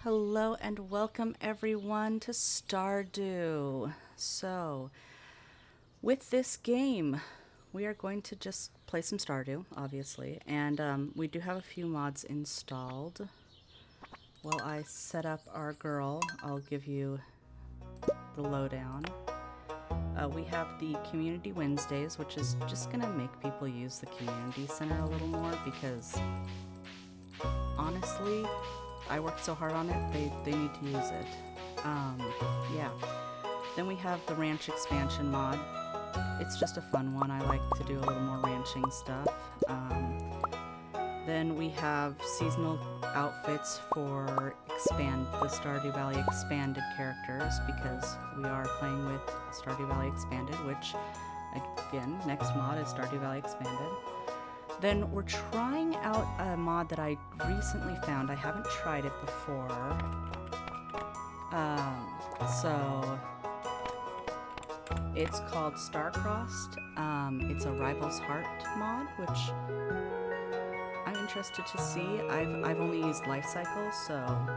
Hello and welcome everyone to Stardew. So, with this game, we are going to just play some Stardew, obviously, and we do have a few mods installed. While I set up our girl, I'll give you the lowdown. We have the Community Wednesdays, which is just going to make people use the Community Center a little more because, honestly, I worked so hard on it, they need to use it. Yeah. Then we have the Ranch Expansion mod. It's just a fun one. I like to do a little more ranching stuff. Then we have seasonal outfits for the Stardew Valley Expanded characters because we are playing with Stardew Valley Expanded, which, again, next mod is Stardew Valley Expanded. Then we're trying out a mod that I recently found. I haven't tried it before. So it's called Starcrossed. It's a Rival's Heart mod, which I'm interested to see. I've only used Life Cycle, so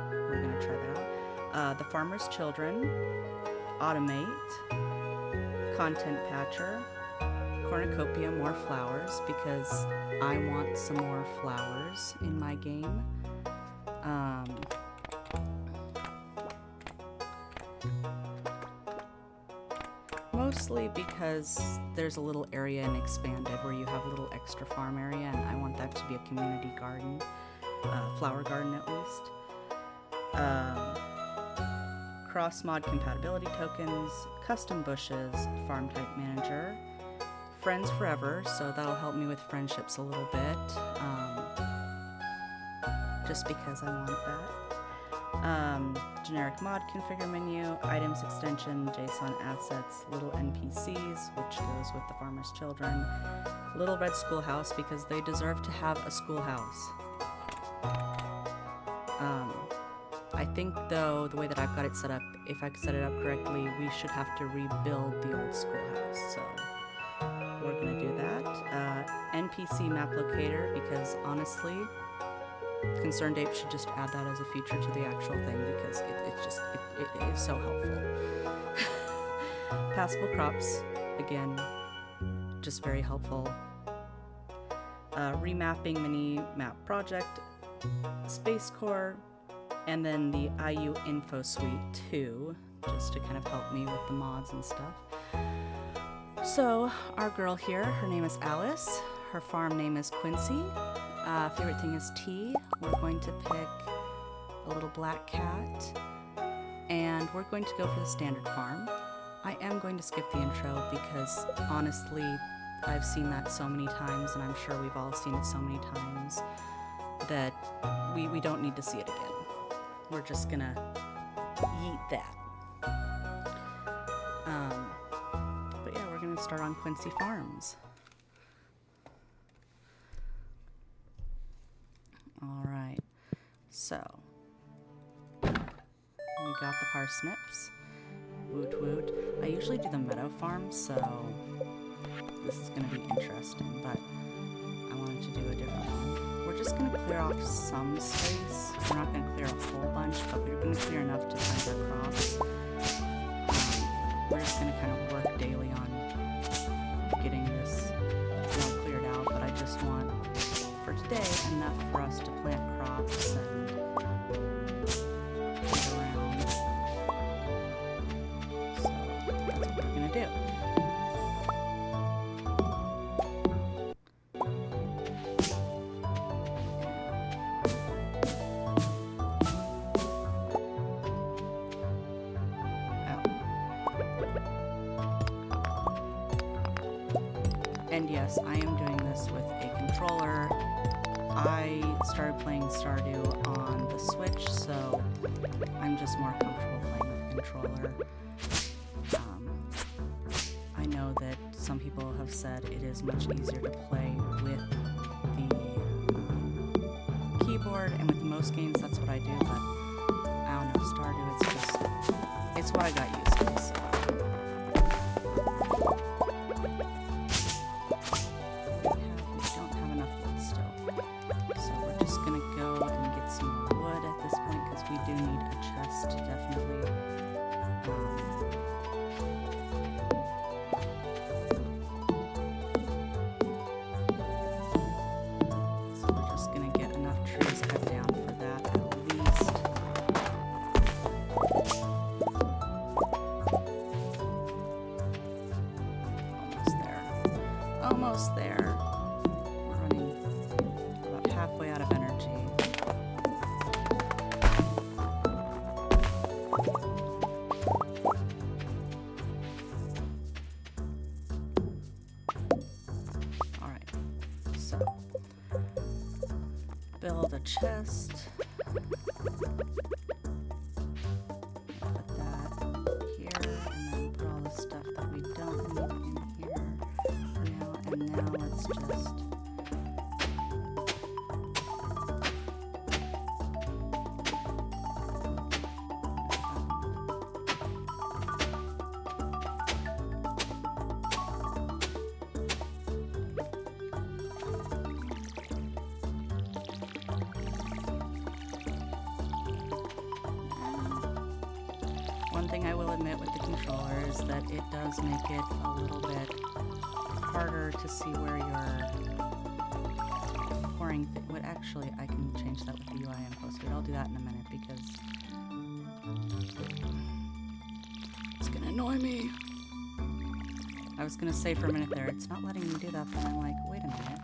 we're gonna try that out. The Farmer's Children, Automate, Content Patcher, Cornucopia, more flowers, because I want some more flowers in my game. Mostly because there's a little area in Expanded where you have a little extra farm area, and I want that to be a community garden, flower garden at least. Cross-mod compatibility tokens, custom bushes, farm type manager, Friends Forever, so that'll help me with friendships a little bit, just because I want that. Generic mod configure menu, items extension, JSON assets, little NPCs, which goes with the Farmer's Children, Little Red Schoolhouse, because they deserve to have a schoolhouse. I think, though, the way that I've got it set up, if I set it up correctly, we should have to rebuild the old schoolhouse, so we're gonna do that. NPC map locator, because honestly, Concerned Ape should just add that as a feature to the actual thing, because it is so helpful. Passable crops, again, just very helpful. Remapping mini map project, Space Core, and then the IU Info Suite 2, just to kind of help me with the mods and stuff. So, our girl here, her name is Alice. Her farm name is Quincy. Favorite thing is tea. We're going to pick a little black cat. And we're going to go for the standard farm. I am going to skip the intro because, honestly, I've seen that so many times, and I'm sure we've all seen it so many times, that we don't need to see it again. We're just gonna yeet that. But yeah, we're gonna start on Quincy Farms. Alright, so we got the parsnips. Woot woot. I usually do the meadow farm, so this is gonna be interesting, but I wanted to do a different one. We're just gonna clear off some space. We're not gonna clear a whole bunch, but we're gonna clear enough to plant our crops. We're just gonna kind of work daily on getting this cleared out, but I just want, for today, enough for us to plant crops and get around. So that's what we're gonna do. And yes, I am doing this with a controller. I started playing Stardew on the Switch, so I'm just more comfortable playing with a controller. I know that some people have said it is much easier to play with the keyboard, and with most games that's what I do, but I don't know, Stardew, it's what I got used to, so. We you do need a chest, definitely. So we're just gonna get enough trees cut down for that at least. Almost there. Almost there. We're running about halfway out of energy. Alright, so build a chest. Put that here, and then put all the stuff that we don't need in here for now. And now let's just one thing I will admit with the controller is that it does make it a little bit harder to see where you're pouring. What actually, I can change that with the UI info suite. I'll do that in a minute because it's gonna annoy me. I was gonna say for a minute there, it's not letting me do that, but I'm like, wait a minute.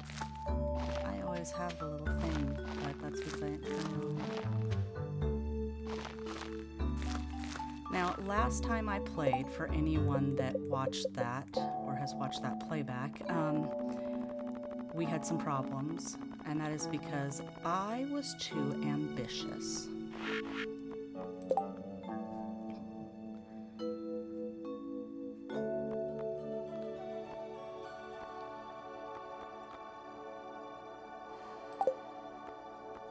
I always have the little thing, but that's because I. Now, last time I played, for anyone that watched that or has watched that playback, we had some problems, and that is because I was too ambitious.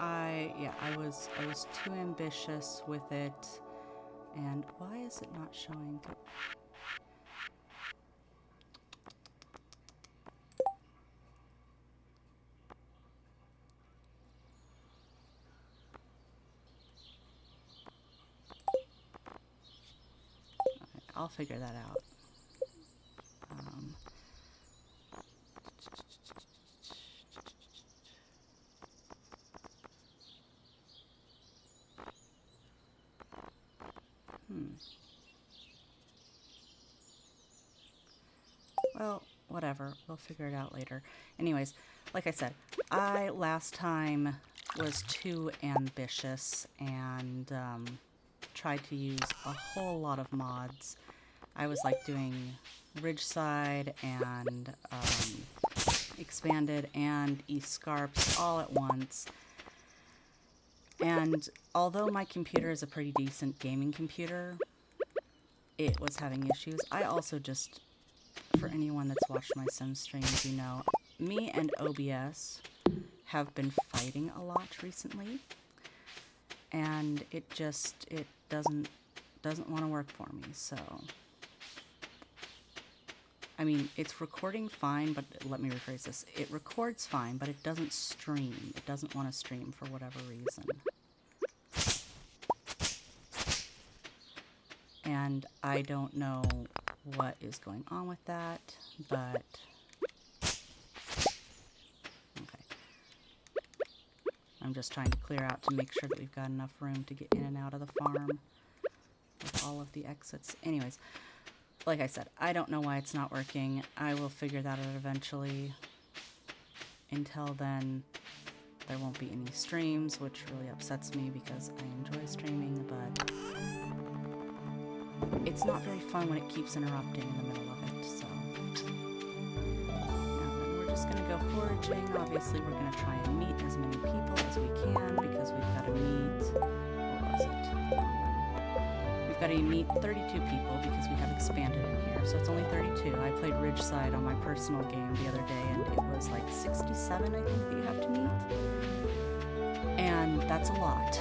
I was too ambitious with it. And why is it not showing to... Okay, I'll figure that out. Well, whatever. We'll figure it out later. Anyways, like I said, I last time was too ambitious and tried to use a whole lot of mods. I was like doing Ridgeside and Expanded and East Scarps all at once. And although my computer is a pretty decent gaming computer, it was having issues. I also just, for anyone that's watched my Sim streams, you know, me and OBS have been fighting a lot recently, and it doesn't want to work for me. So, I mean, it's recording fine, but let me rephrase this. It records fine, but it doesn't stream. It doesn't want to stream for whatever reason. And I don't know what is going on with that, but okay. I'm just trying to clear out to make sure that we've got enough room to get in and out of the farm with all of the exits. Anyways, like I said, I don't know why it's not working. I will figure that out eventually. Until then, there won't be any streams, which really upsets me because I enjoy streaming, but it's not very fun when it keeps interrupting in the middle of it, so. Now then, we're just gonna go foraging. Obviously, we're gonna try and meet as many people as we can because we've got to meet, what was it? We've got to meet 32 people because we have expanded in here, so it's only 32. I played Ridgeside on my personal game the other day, and it was like 67, I think, that you have to meet. And that's a lot.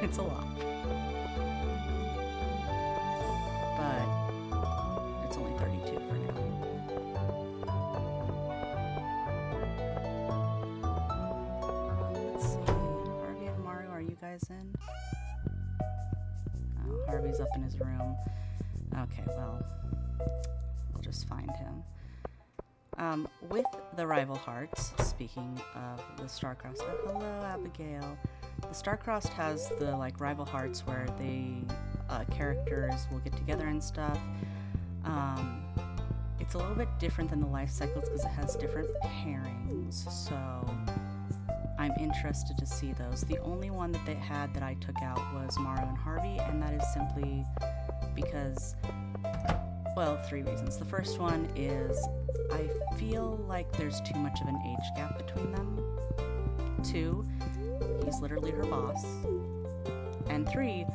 It's a lot. But it's only 32 for now. Let's see. Harvey and Mario, are you guys in? Harvey's up in his room. Okay, well, we'll just find him. With the rival hearts, speaking of the Starcrossed, oh, hello Abigail. The Starcrossed has the like rival hearts where they characters will get together and stuff. It's a little bit different than the life cycles because it has different pairings, so I'm interested to see those. The only one that they had that I took out was Maru and Harvey, and that is simply because, well, 3 reasons. The first one is I feel like there's too much of an age gap between them. 2, he's literally her boss. And 3,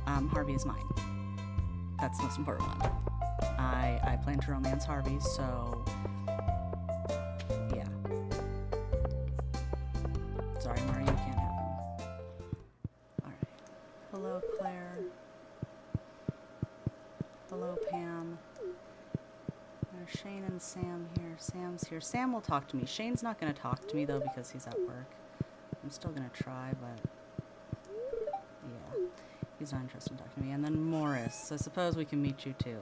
Harvey is mine. That's the most important one. I plan to romance Harvey, so yeah. Sorry, Mario, you can't have him. Alright. Hello, Claire. Hello, Pam. There's Shane and Sam here. Sam's here. Sam will talk to me. Shane's not going to talk to me, though, because he's at work. I'm still going to try, but yeah. He's not interested in talking to me. And then Morris. I suppose we can meet you, too.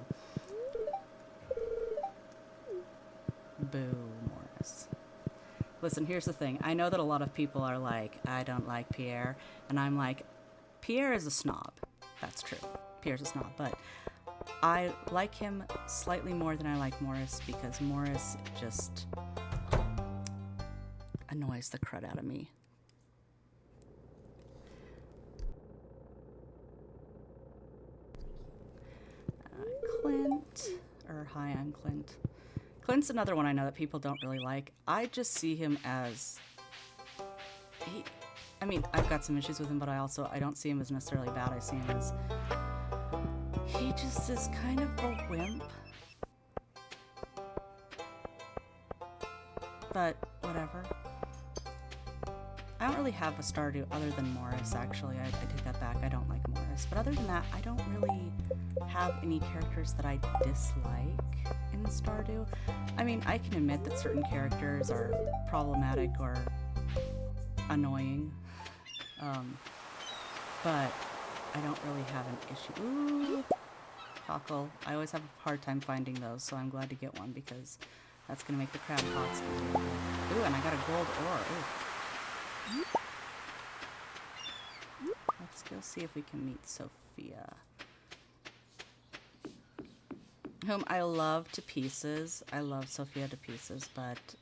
Boo, Morris. Listen, here's the thing. I know that a lot of people are like, I don't like Pierre. And I'm like, Pierre is a snob. That's true. Pierre's a snob. But I like him slightly more than I like Morris because Morris just annoys the crud out of me. Clint. Hi, I'm Clint. Clint's another one I know that people don't really like. I just see him as... I mean, I've got some issues with him, but I don't see him as necessarily bad. I see him as... He just is kind of a wimp. But, whatever. I don't really have a Stardew other than Morris, actually. I take that back. I don't like Morris. But other than that, I don't really have any characters that I dislike in Stardew. I mean, I can admit that certain characters are problematic or annoying. But I don't really have an issue. Ooh, cockle. I always have a hard time finding those, so I'm glad to get one because that's going to make the crab pots. Ooh, and I got a gold ore. Ooh. Let's go see if we can meet Sophia, whom I love to pieces. I love Sophia to pieces, but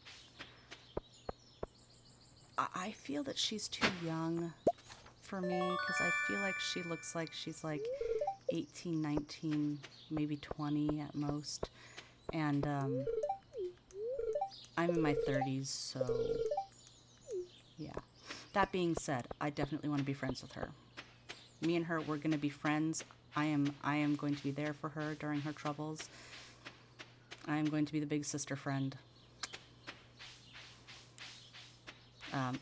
I feel that she's too young for me because I feel like she looks like she's like 18, 19, maybe 20 at most. And I'm in my 30s, so yeah. That being said, I definitely want to be friends with her. Me and her, we're going to be friends. I am going to be there for her during her troubles. I am going to be the big sister friend.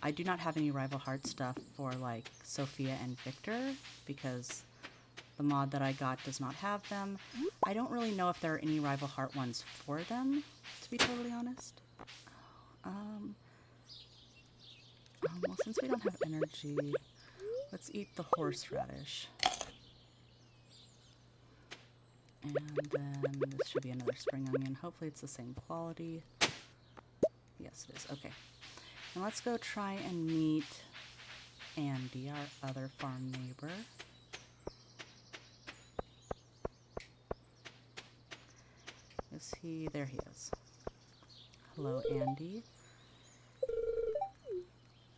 I do not have any rival heart stuff for like Sophia and Victor because the mod that I got does not have them. I don't really know if there are any rival heart ones for them, to be totally honest. Well, since we don't have energy, let's eat the horseradish. And then this should be another spring onion. Hopefully it's the same quality. Yes, it is. Okay. And let's go try and meet Andy, our other farm neighbor. Is he? There he is. Hello, Andy.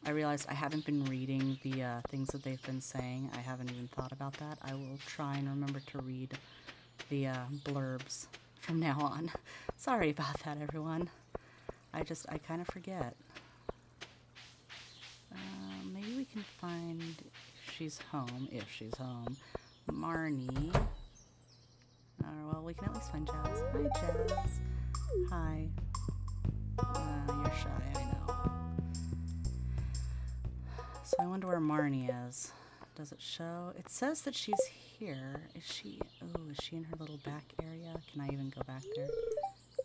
I realized I haven't been reading the things that they've been saying. I haven't even thought about that. I will try and remember to read the blurbs from now on. Sorry about that, everyone. I kind of forget. Maybe we can find if she's home. Marnie. Well, we can at least find Jazz. Hi, Jazz. Hi. You're shy, I know. So I wonder where Marnie is. Does it show? It says that she's here. Is she in her little back area? Can I even go back there?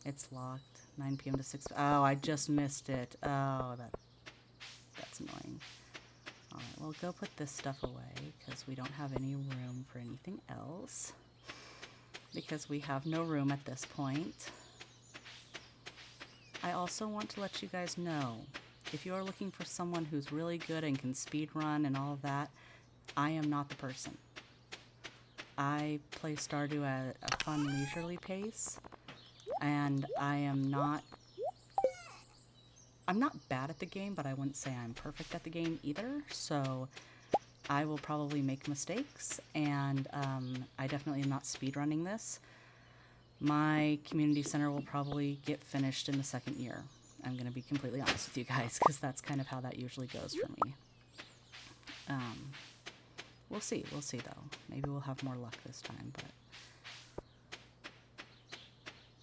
It's locked. 9 p.m. to 6. Oh, I just missed it. Oh, that's annoying. Alright, well, we'll go put this stuff away because we don't have any room for anything else. Because we have no room at this point. I also want to let you guys know, if you are looking for someone who's really good and can speed run and all of that, I am not the person. I play Stardew at a fun, leisurely pace, and I'm not bad at the game, but I wouldn't say I'm perfect at the game either, so I will probably make mistakes, and I definitely am not speedrunning this. My community center will probably get finished in the second year. I'm going to be completely honest with you guys, because that's kind of how that usually goes for me. We'll see though. Maybe we'll have more luck this time, but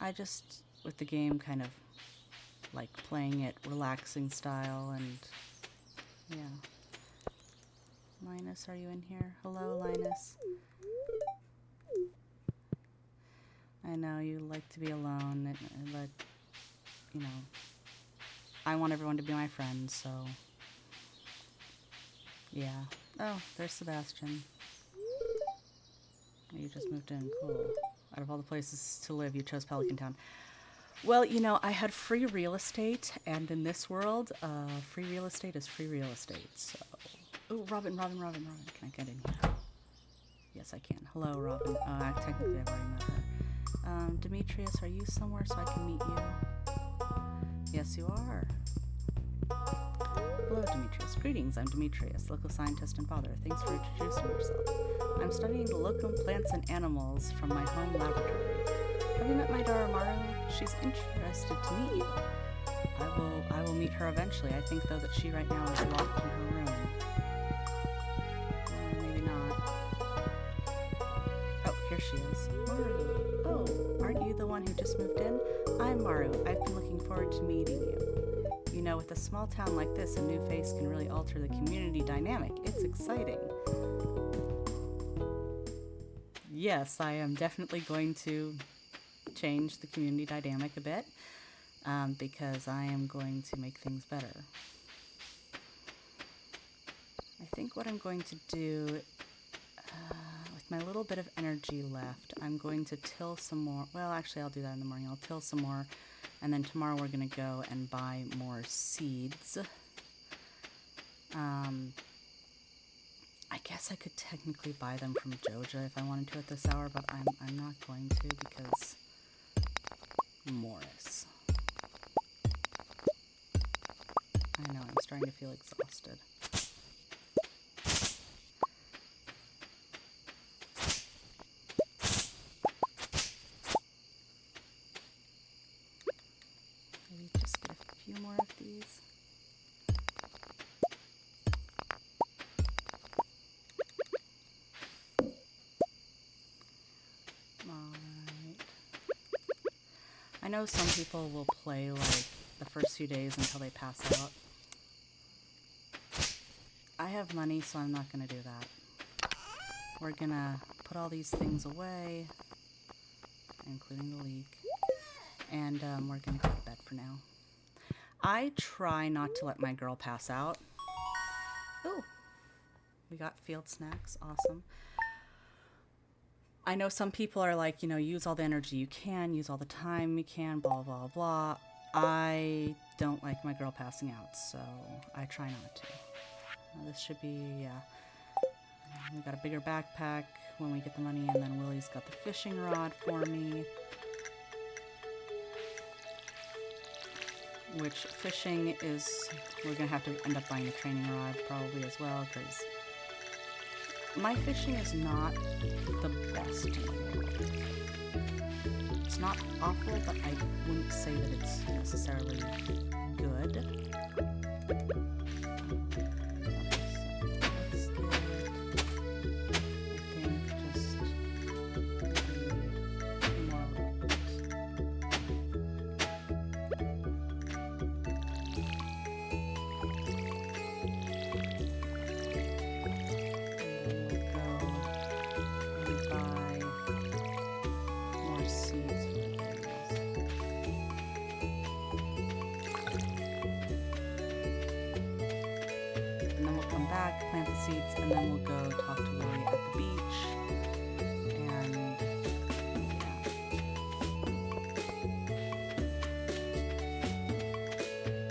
I just, with the game, kind of like playing it relaxing style, and yeah. Linus, are you in here? Hello, Linus. I know you like to be alone, but, you know, I want everyone to be my friends, so, yeah. Oh, there's Sebastian. You just moved in, cool. Out of all the places to live, you chose Pelican Town. Well, you know, I had free real estate, and in this world, free real estate is free real estate, so... Oh, Robin, can I get in here? Yes, I can. Hello, Robin. Technically, I've already met her. Demetrius, are you somewhere so I can meet you? Yes, you are. Hello, Demetrius. Greetings, I'm Demetrius, local scientist and father. Thanks for introducing yourself. I'm studying the locum plants and animals from my home laboratory. Have you met my daughter, Maru? She's interested to meet you. I will meet her eventually. I think, though, that she right now is locked in her room. Maybe not. Oh, here she is. Maru. Oh, aren't you the one who just moved in? I'm Maru. I've been looking forward to meeting you. You know, with a small town like this, a new face can really alter the community dynamic. It's exciting. Yes, I am definitely going to change the community dynamic a bit, because I am going to make things better. I think what I'm going to do, with my little bit of energy left, I'm going to till some more. Well, actually, I'll do that in the morning. I'll till some more, and then tomorrow we're going to go and buy more seeds. I guess I could technically buy them from Joja if I wanted to at this hour, but I'm not going to because Morris. I know, I'm starting to feel exhausted. Maybe just get a few more of these. I know some people will play like the first few days until they pass out. I have money, so I'm not going to do that. We're going to put all these things away, including the leak, and we're going to go to bed for now. I try not to let my girl pass out. Oh, we got field snacks. Awesome. I know some people are like, you know, use all the energy you can, use all the time you can, blah, blah, blah. I don't like my girl passing out, so I try not to. This should be, yeah. We got a bigger backpack when we get the money, and then Willie's got the fishing rod for me. Which fishing is, we're going to have to end up buying a training rod probably as well, because my fishing is not the best in the world. It's not awful, but I wouldn't say that it's necessarily good. back, plant the seeds, and then we'll go talk to Willie at the beach. And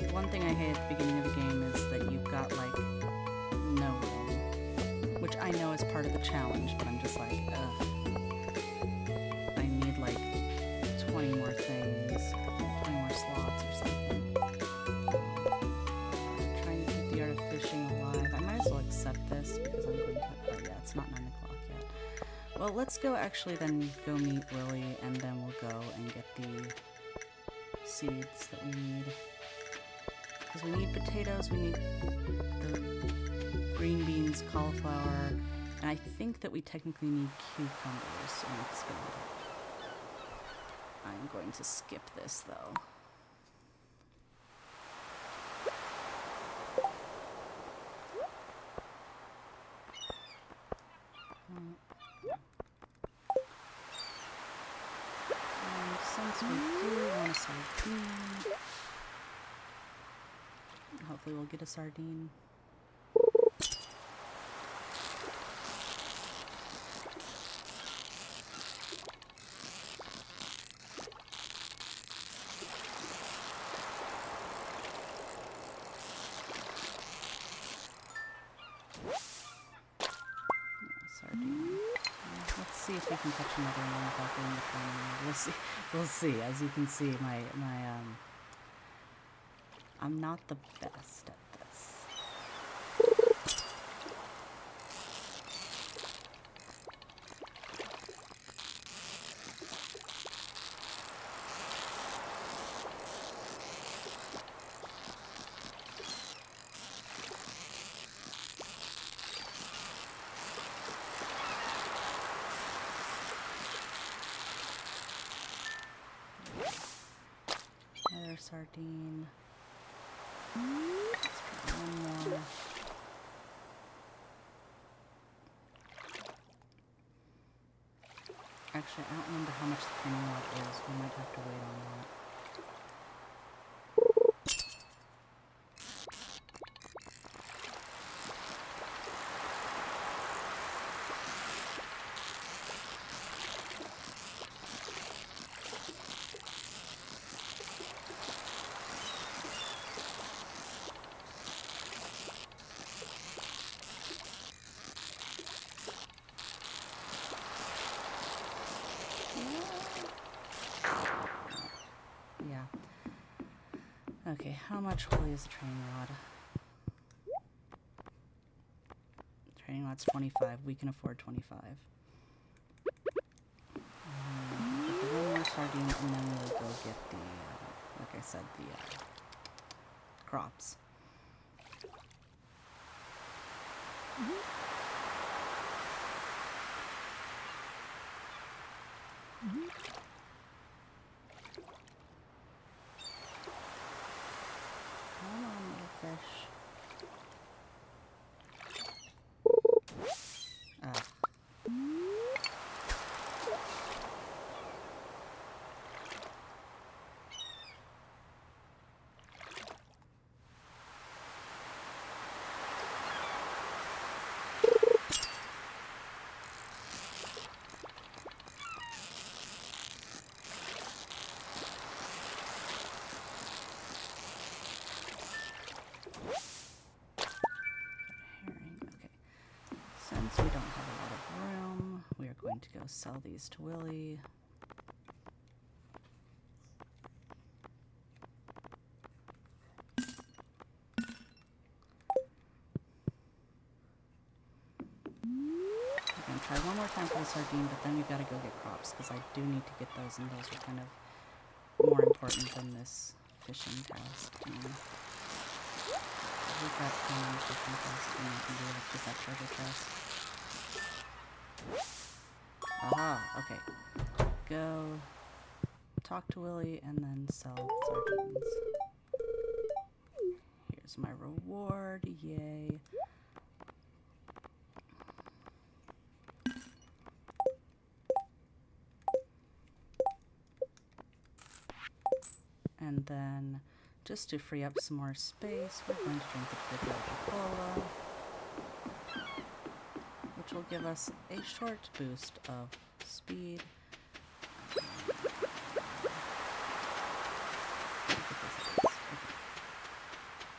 yeah. One thing I hate at the beginning of the game is that you've got like no room, which I know is part of the challenge, but I'm just like, ugh. I need like 20 more things, 20 more slots or something. Trying to keep the art of fishing alive. I might as well accept this because I'm going to, oh yeah, it's not 9 o'clock yet. Well, let's go actually then go meet Willie, and then we'll go and get the seeds that we need. Because we need potatoes, we need the green beans, cauliflower, and I think that we technically need cucumbers in Expand. I'm going to skip this though. And since we do want a sardine, hopefully we'll get a sardine. Let's see if we can catch another one without getting the training. We'll see. We'll see. As you can see, I'm not the best at this. Another sardine. Let's try one more. Actually, I don't remember how much the training rod is. We might have to wait on that. Yeah. Okay, how much will use the training rod? Training rod's 25. We can afford 25. Get the one more sardine, and then we'll go get the, like I said, the crops. Come on, little fish. Ah. Since we don't have a lot of room, we are going to go sell these to Willie. We're going to try one more time for the sardine, but then we've got to go get crops, because I do need to get those, and those are kind of more important than this fishing task. We've got fishing task, and we can do it with that treasure chest. Aha, okay. Go talk to Willie and then sell sardines. Here's my reward, yay. And then, just to free up some more space, we're going to drink the Coca-Cola. will give us a short boost of speed.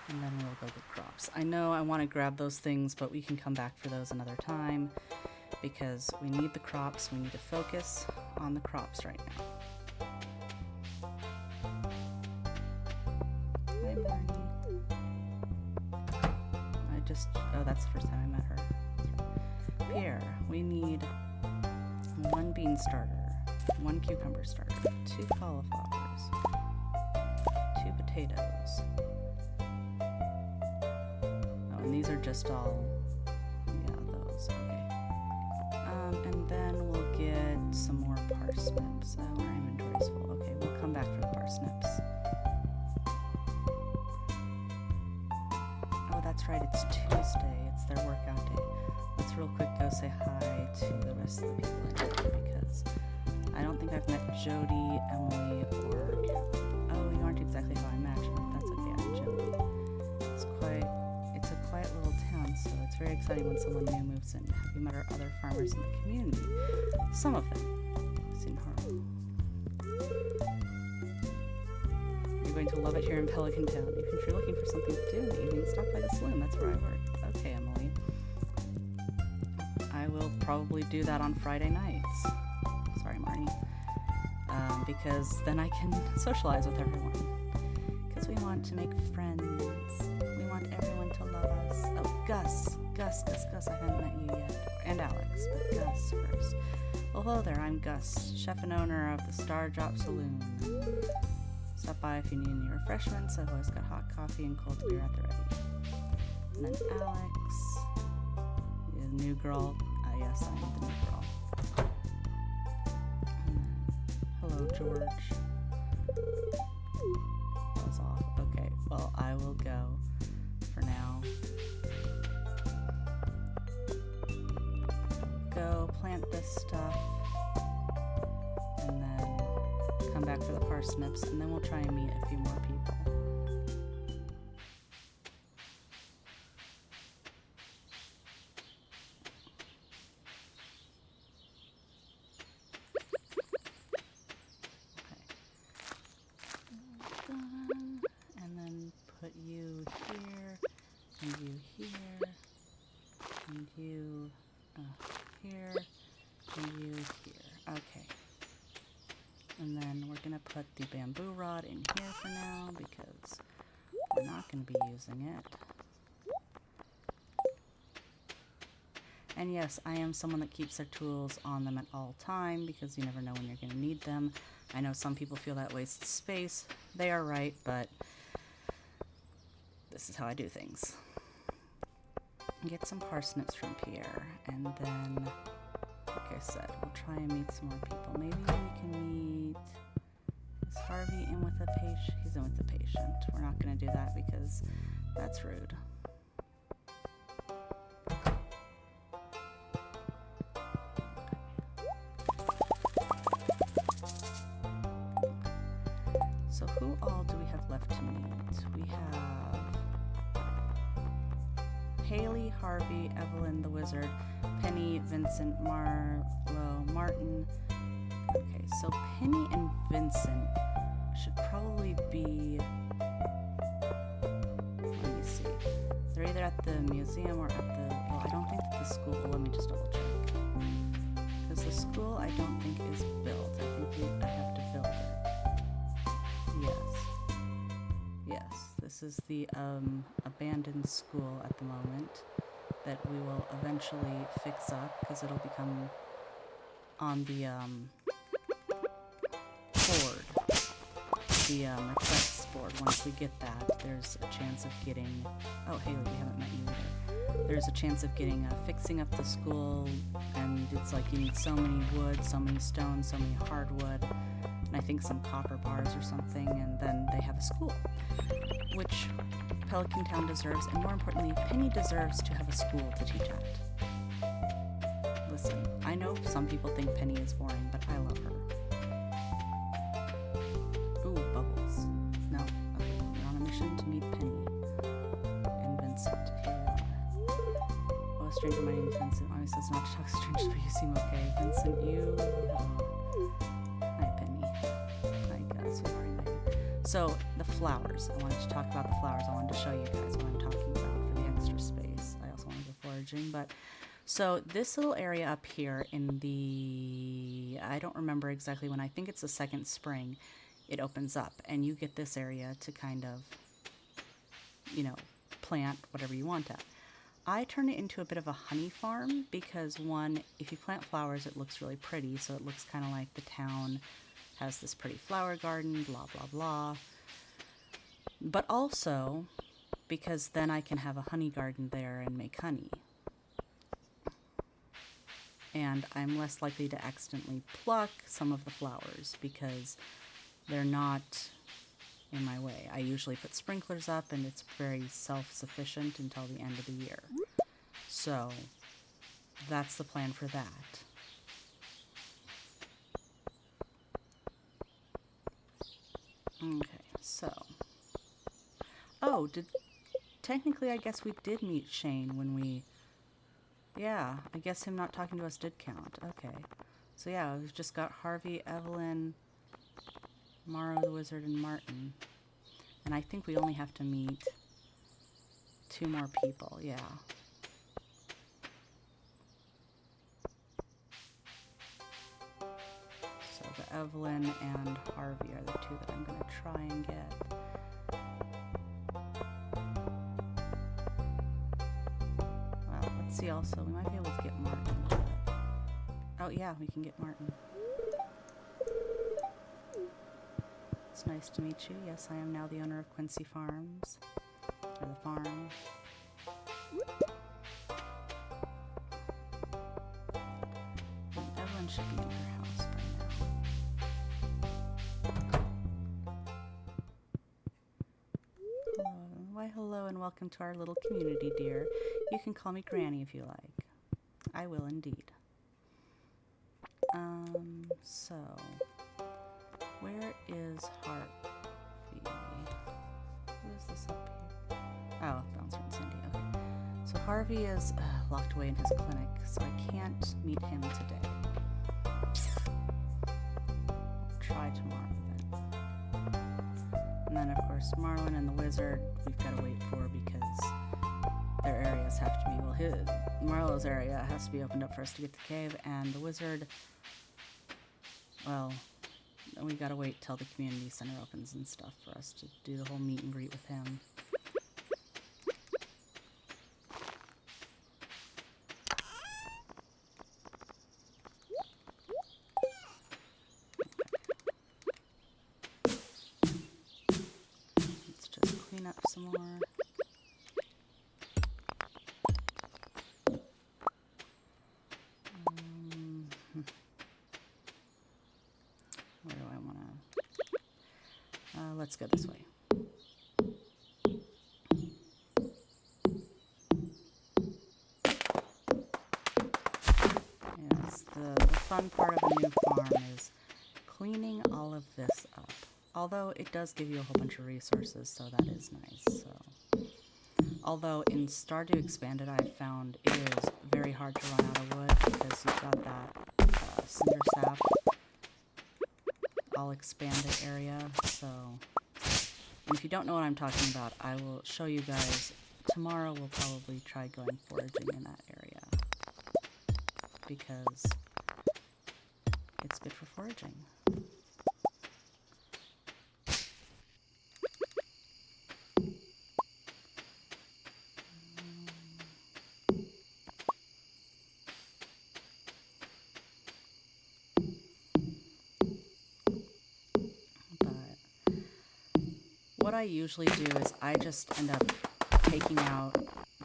And then we'll go get crops. I know I want to grab those things, but we can come back for those another time because we need the crops. We need to focus on the crops right now. Hi, Marnie. Oh, that's the first time I met her. Pierre, we need 1 bean starter, 1 cucumber starter, 2 cauliflowers, 2 potatoes. Oh, and these are just all, yeah, those, okay. And then we'll get some more parsnips. Oh, our inventory's full. Okay, we'll come back for the parsnips. Oh, that's right, it's Tuesday. It's their workout day. Let's real quick go say hi to the rest of the people in here because I don't think I've met Jody, Emily, or... Oh, you aren't exactly how I imagine. That's okay, I'm Jody. It's a quiet little town, so it's very exciting when someone new moves in. Have you met our other farmers in the community? Some of them. I've seen Harlow. You're going to love it here in Pelican Town. If you're looking for something to do in the evening, stop by the saloon. That's where I work. Okay, Emily. I will probably do that on Friday nights. Sorry, Marnie. Because then I can socialize with everyone. Because we want to make friends. We want everyone to love us. Oh, Gus. Gus. I haven't met you yet. And Alex, but Gus first. Well, hello there. I'm Gus, chef and owner of the Stardew Saloon. Stop by if you need any refreshments. I've always got hot coffee and cold beer at the ready. And then Alex, the new girl. Yes, I'm the new girl. And then, hello, George. Ball's off. Okay, well, I will go for now. Go plant this stuff. And then come back for the parsnips. And then we'll try and meet a few more people. Put the bamboo rod in here for now because we're not going to be using it. And yes, I am someone that keeps their tools on them at all time because you never know when you're going to need them. I know some people feel that wastes space. They are right, but this is how I do things. Get some parsnips from Pierre, and then, like I said, we'll try and meet some more people. Maybe we can meet... Is Harvey in with a patient? He's in with a patient. We're not going to do that because that's rude. So who all do we have left to meet? We have Haley, Harvey, Evelyn the Wizard, Penny, Vincent, Marlo, Martin. Okay, so Penny and Vincent should probably be, let me see, they're either at the museum or at the, well, I don't think that the school, let me just double check, because the school I don't think is built. I think I have to build it. Yes, this is the abandoned school at the moment that we will eventually fix up because it'll become on the board, the requests board. Once we get that, there's a chance of getting, oh Haley, we haven't met you either. There's a chance of getting, fixing up the school, and it's like you need so many wood, so many stones, so many hardwood, and I think some copper bars or something, and then they have a school, which Pelican Town deserves, and more importantly, Penny deserves to have a school to teach at. Listen, I know some people think Penny is boring, but I love her. Ooh, bubbles. No, okay, we're on a mission to meet Penny and Vincent. Here we are. Oh, stranger, my name is Vincent. Mommy says not to talk to strangers, but you seem okay. Vincent, you... Hi, Penny. Hi, guys. So, the flowers. I wanted to talk about the flowers. I wanted to show you guys what I'm talking about for the extra space. I also want to go foraging, but... So, this little area up here in the... I don't remember exactly when. I think it's the second spring. It opens up, and you get this area to kind of, you know, plant whatever you want at. I turn it into a bit of a honey farm because, one, if you plant flowers, it looks really pretty, so it looks kind of like the town has this pretty flower garden, blah, blah, blah. But also, because then I can have a honey garden there and make honey. And I'm less likely to accidentally pluck some of the flowers because they're not in my way. I usually put sprinklers up and it's very self-sufficient until the end of the year. So, that's the plan for that. Okay, so. Oh, technically I guess we did meet Shane when we... Yeah, I guess him not talking to us did count. Okay. So yeah, we've just got Harvey, Evelyn, Morrow the Wizard, and Martin. And I think we only have to meet 2 more people, yeah. So the Evelyn and Harvey are the 2 that I'm going to try and get. Well, let's see also. We might be able to get Martin. Oh yeah, we can get Martin. It's nice to meet you. Yes, I am now the owner of Quincy Farms. Or the farm. And Evelyn should be in her house by now. Hello. Why, hello and welcome to our little community, dear. You can call me Granny if you like. I will indeed. So... Where is Harvey? Who is this up here? Oh, Bouncer and Cindy. Okay. So Harvey is locked away in his clinic, so I can't meet him today. I'll try tomorrow then. And then, of course, Marlin and the Wizard, we've got to wait for because their areas have to be... Well, Marlo's area has to be opened up for us to get the cave, and the Wizard... Well... We gotta wait till the community center opens and stuff for us to do the whole meet and greet with him. Let's just clean up some more. Where do I want to... let's go this way. Yes, the fun part of a new farm is cleaning all of this up. Although it does give you a whole bunch of resources, so that is nice. So, although in Stardew Expanded I found it is very hard to run out of wood because you've got that cinder sap all expanded area, so... And if you don't know what I'm talking about, I will show you guys. Tomorrow we'll probably try going foraging in that area. Because it's good for foraging. What I usually do is I just end up taking out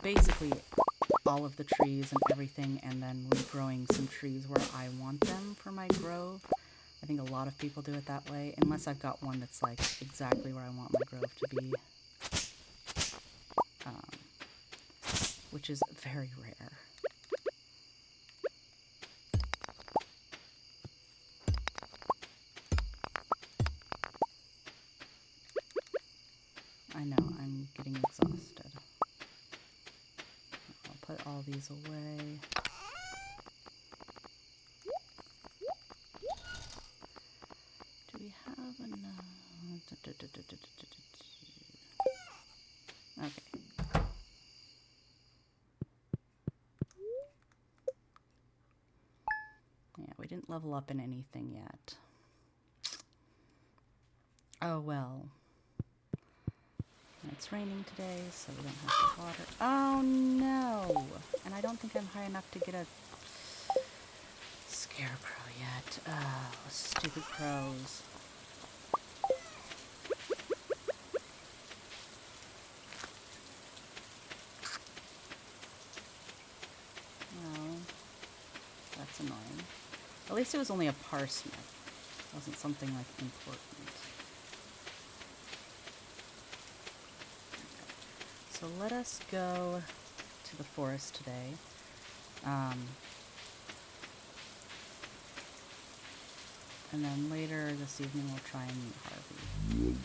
basically all of the trees and everything and then regrowing some trees where I want them for my grove. I think a lot of people do it that way, unless I've got one that's like exactly where I want my grove to be. Which is very rare. I know, I'm getting exhausted. I'll put all these away. Do we have enough? Okay. Yeah, we didn't level up in anything yet. Oh well. And it's raining today, so we don't have to water. Oh no! And I don't think I'm high enough to get a scarecrow yet. Oh, stupid crows. No, that's annoying. At least it was only a parsnip. It wasn't something like important. So let us go to the forest today. And then later this evening we'll try and meet Harvey.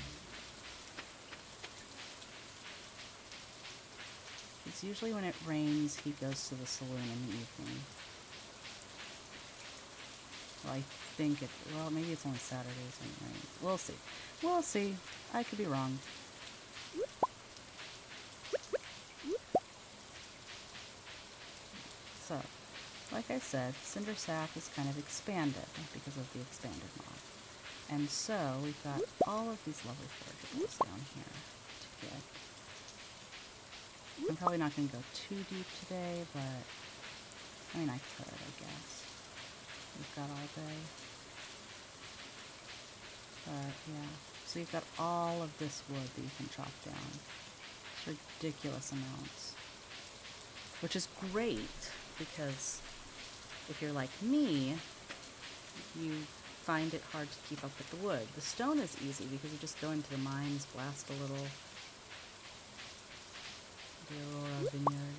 It's usually when it rains he goes to the saloon in the evening. Well, I think it, well, maybe it's only Saturdays when it rains. We'll see. We'll see. I could be wrong. So, like I said, Cinder Sap is kind of expanded because of the expanded mod. And so, we've got all of these lovely forageables down here to get. I'm probably not going to go too deep today, but, I mean, I could, I guess. We've got all day. But, yeah. So you've got all of this wood that you can chop down. It's ridiculous amounts. Which is great, because if you're like me, you find it hard to keep up with the wood. The stone is easy because you just go into the mines, blast a little. The Aurora Vineyard.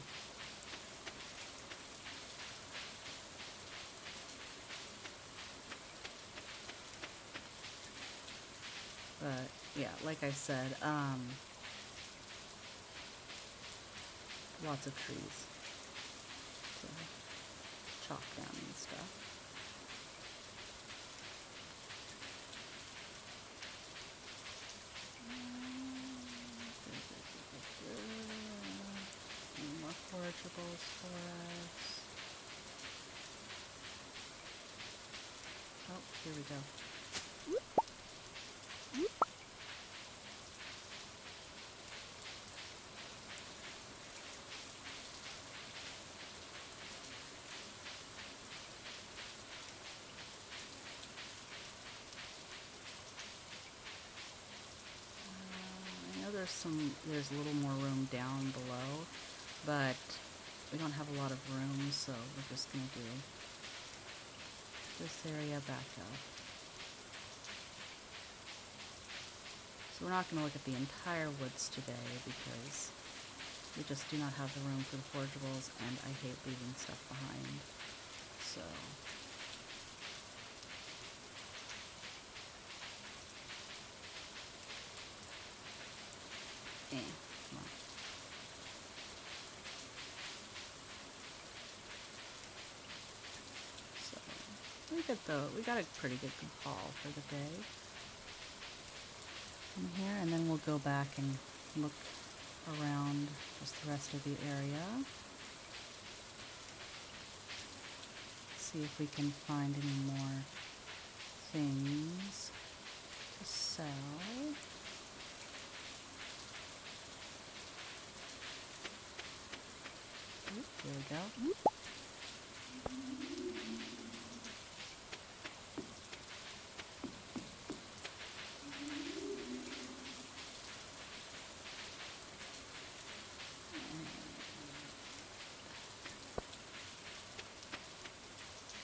But yeah, like I said, lots of trees to chop down and stuff. More forageables for us. Oh, here we go. I know there's a little more room down below, but we don't have a lot of room, so we're just going to do this area back up. So we're not going to look at the entire woods today because we just do not have the room for the forageables, and I hate leaving stuff behind. So come on. So we got a pretty good haul for the day in here, and then we'll go back and look around just the rest of the area. See if we can find any more things to sell. Oop, there we go.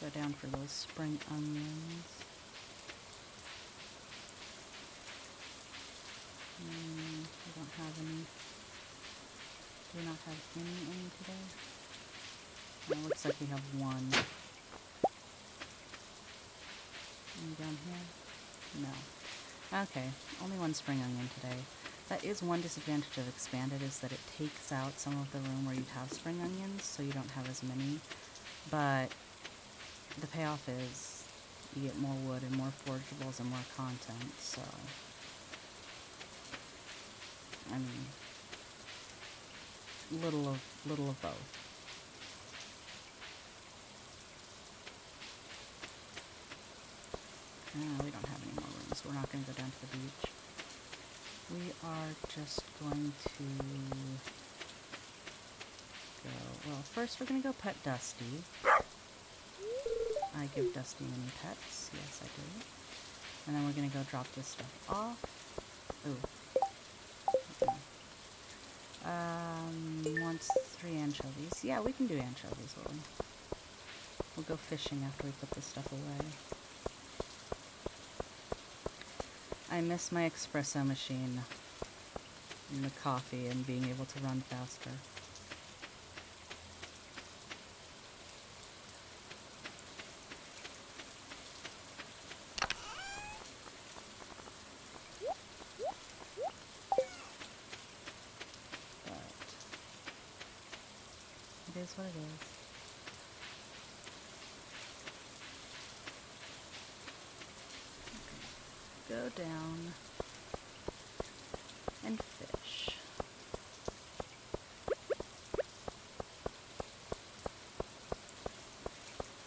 Go down for those spring onions. We don't have any. Do we not have any today? No, it looks like we have one. Any down here? No. Okay, only one spring onion today. That is one disadvantage of expanded, is that it takes out some of the room where you have spring onions, so you don't have as many. But the payoff is you get more wood and more forageables and more content, so I mean, little of both. We don't have any more room, so we're not going to go down to the beach. We are just going to go, well, first we're going to go pet Dusty. I give Dusty many pets. Yes, I do. And then we're going to go drop this stuff off. Ooh. Okay. Wants 3 anchovies. Yeah, we can do anchovies, Willie. We'll go fishing after we put this stuff away. I miss my espresso machine and the coffee and being able to run faster. It is what it is. Okay. Go down and fish.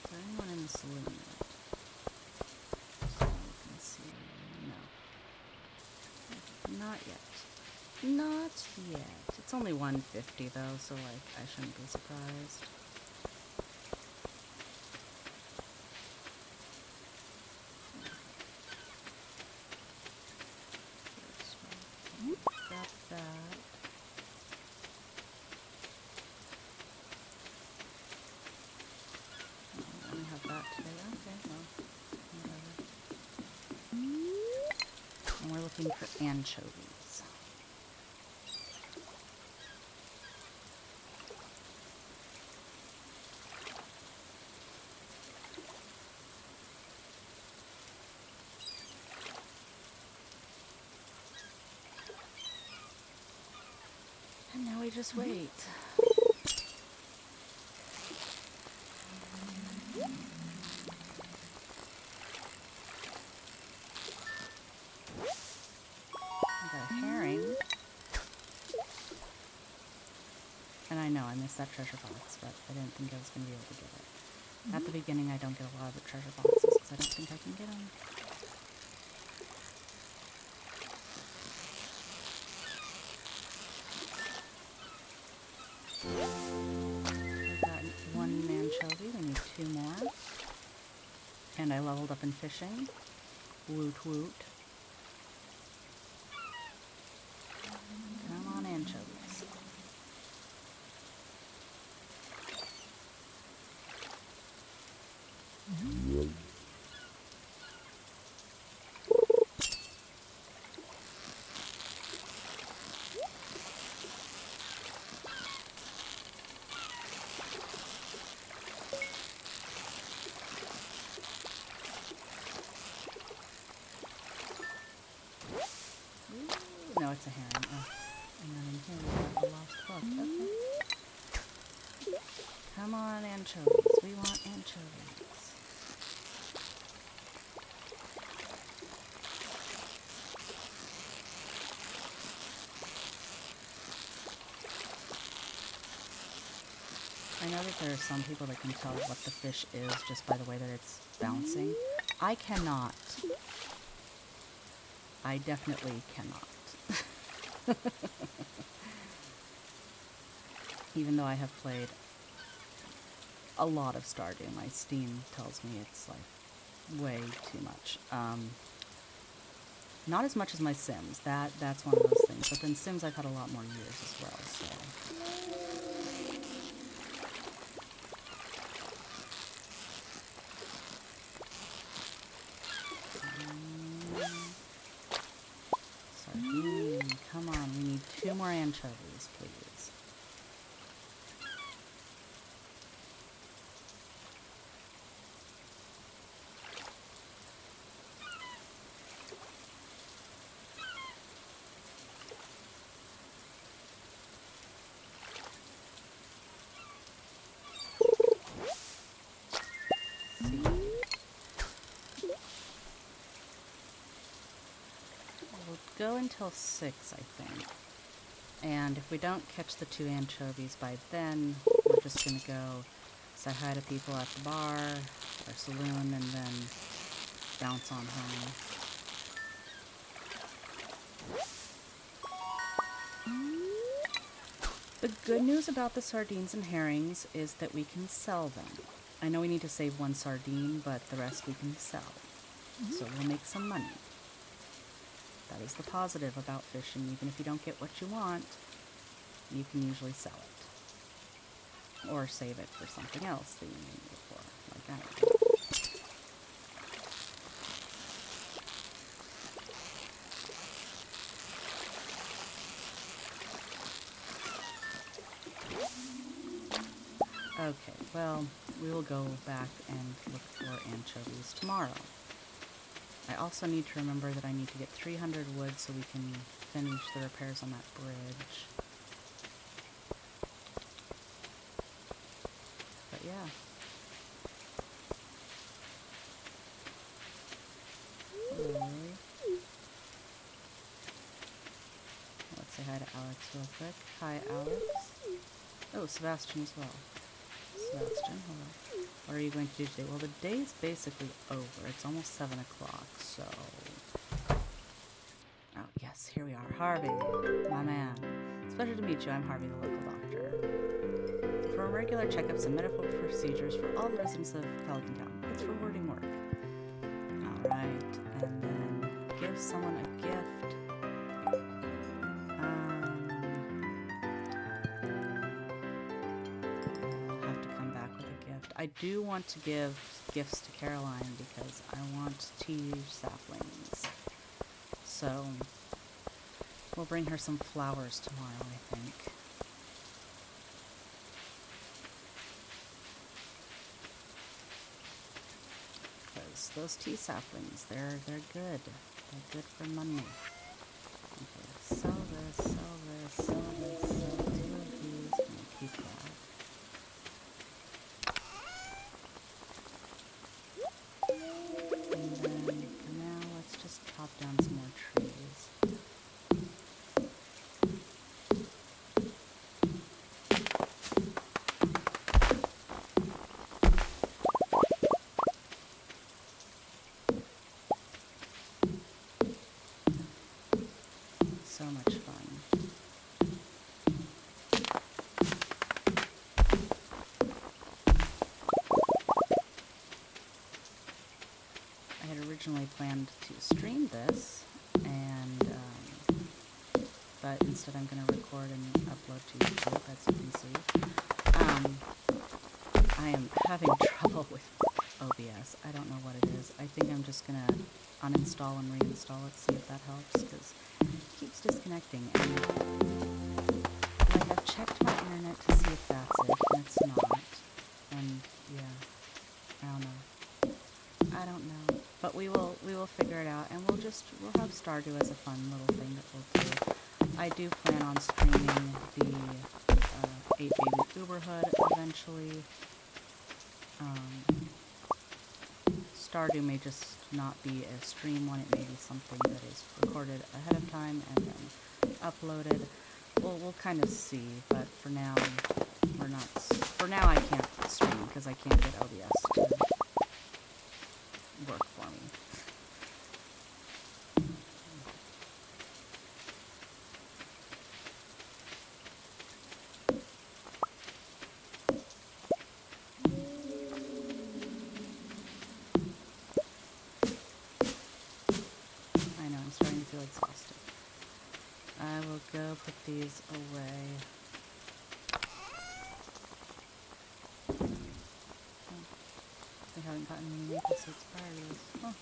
Is there anyone in the saloon yet? So we can see. No. Not yet. Not yet. It's only 150 though, so like I shouldn't be surprised. Grab that. Oh, I only have that today. Okay, well, whatever. And we're looking for anchovies. And now we just wait. We got a herring. And I know I missed that treasure box, but I didn't think I was going to be able to get it. At the beginning, I don't get a lot of the treasure boxes because I don't think I can get them. We've got 1 anchovy, we need 2 more. And I leveled up in fishing. Woot woot. Come on, anchovies. No, it's a herring. Oh. And then in here we have a lost book. Okay. Come on, anchovies. We want anchovies. I know that there are some people that can tell what the fish is just by the way that it's bouncing. I cannot. I definitely cannot. Even though I have played a lot of Stardew, my Steam tells me it's like way too much. Not as much as my Sims. That's one of those things. But then Sims I've had a lot more years as well, so. Sardine, come on, we need 2 more anchovies, please. go until 6, I think. And if we don't catch the 2 anchovies by then, we're just gonna go say hi to people at the bar or saloon and then bounce on home. The good news about the sardines and herrings is that we can sell them. I know we need to save 1 sardine, but the rest we can sell. So we'll make some money. That is the positive about fishing. Even if you don't get what you want, you can usually sell it. Or save it for something else that you need it for. Like I don't know. Okay, well, we will go back and look for anchovies tomorrow. I also need to remember that I need to get 300 wood so we can finish the repairs on that bridge. But yeah. Let's say hi to Alex real quick. Hi, Alex. Oh, Sebastian as well. Sebastian, hello. What are you going to do today? Well, the day's basically over. It's almost 7 o'clock, so... Oh, yes, here we are. Harvey, my man. It's a pleasure to meet you. I'm Harvey, the local doctor. For regular checkups and medical procedures for all residents of Pelican Town. It's rewarding work. Alright, and then give someone a gift. I do want to give gifts to Caroline because I want to use saplings. So, we'll bring her some flowers tomorrow, I think. Because those tea saplings, they're good. They're good for money. Okay, sell this, sell this, sell this, sell 2 of these. I'm gonna keep that. Chop down some more trees. So much fun. I had originally planned to stream this, and but instead I'm going to record and upload to YouTube, as you can see. I am having trouble with OBS. I don't know what it is. I think I'm just going to uninstall and reinstall it, see if that helps, because it keeps disconnecting. And like, I've checked my internet to see if that's it, and it's not. And yeah, I don't know. But we will figure it out, and we'll have Stardew as a fun little thing that we'll do. I do plan on streaming the 8 Baby Uberhood eventually. Stardew may just not be a stream one, it may be something that is recorded ahead of time and then uploaded. We'll kind of see, but for now, I can't stream because I can't get OBS to work for me. I know, I'm starting to feel exhausted. I will go put these away. They haven't gotten any maple seeds prior to this. Oh.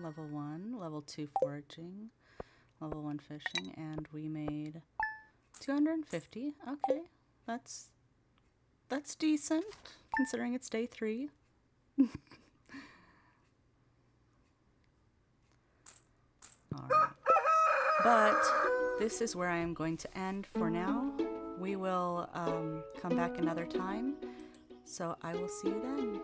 Level 1, level 2 foraging, level 1 fishing, and we made 250. Okay, that's decent considering it's day 3. Alright. But this is where I am going to end for now. We will come back another time. So I will see you then.